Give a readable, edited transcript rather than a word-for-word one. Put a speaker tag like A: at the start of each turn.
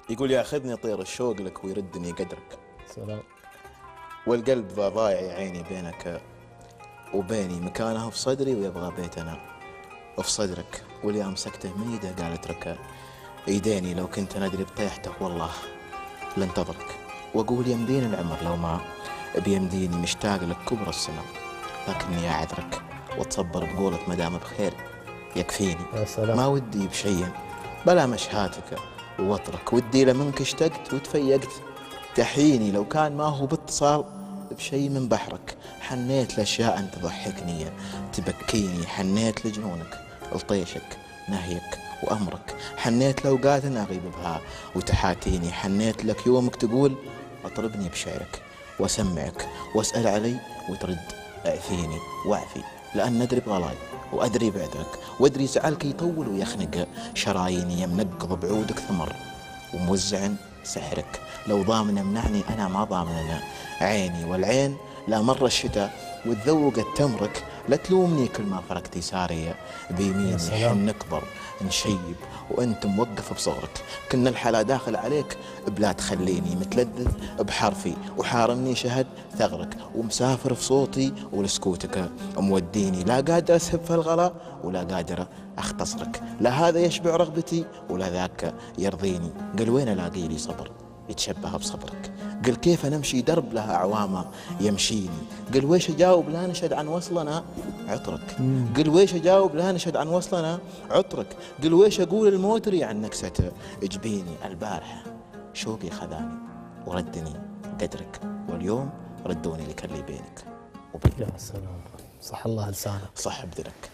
A: يقول ياخذني طير الشوق لك ويردني قدرك.
B: سلام.
A: والقلب ذا ضايع يا عيني بينك وبيني، مكانه في صدري ويبغى بيتنا وفي صدرك. واللي امسكته من ايده قال اتركه ايديني، لو كنت ندري بطيحته والله لانتظرك. واقول يمديني العمر لو ما بيمديني، مشتاق لك كبر السنة لكني اعذرك، واتصبر بقولة مدام بخير يكفيني.
B: يا سلام.
A: ما ودي بشيء بلا مشهاتك واترك، ودي لمنك اشتقت وتفيقت تحيني، لو كان ما هو باتصال بشيء من بحرك. حنيت لاشياء انت تضحكني تبكيني، حنيت لجنونك لطيشك نهيك وامرك، حنيت لاوقات اغيب بها وتحاتيني، حنيت لك يومك تقول اطربني بشعرك واسمعك واسال علي وترد اعفيني واعفي، لان ندري بغلاي وادري بعذرك، وادري زعلك يطول ويخنق شراييني، يمنقض بعودك ثمر وموزع سحرك، لو ضامن امنعني انا ما ضامن عيني، والعين لا مر الشتاء وتذوقت تمرك، لا تلومني كل ما فرقت يساري بيميني، حن نكبر نشيب وانت موقف بصغرك، كنا الحلا داخل عليك بلا تخليني، متلذذ بحرفي وحارني شهد ثغرك، ومسافر في صوتي ولسكوتك موديني، لا قادر اسهب في الغلا ولا قادر اختصرك، لا هذا يشبع رغبتي ولا ذاك يرضيني، قل وين الاقي لي صبر يتشبه بصبرك، قل كيف نمشي درب لها أعوام يمشيني، قل ويش أجاوب لا نشهد عن وصلنا عطرك، قل ويش أجاوب لا نشهد عن وصلنا عطرك، قل ويش أقول الموتري عن نكسة جبيني، البارحة شوقي خذاني وردني قدرك، واليوم ردوني لك اللي بينك وبينك.
B: يا سلام، صح الله لسانك.
A: صح بدرك.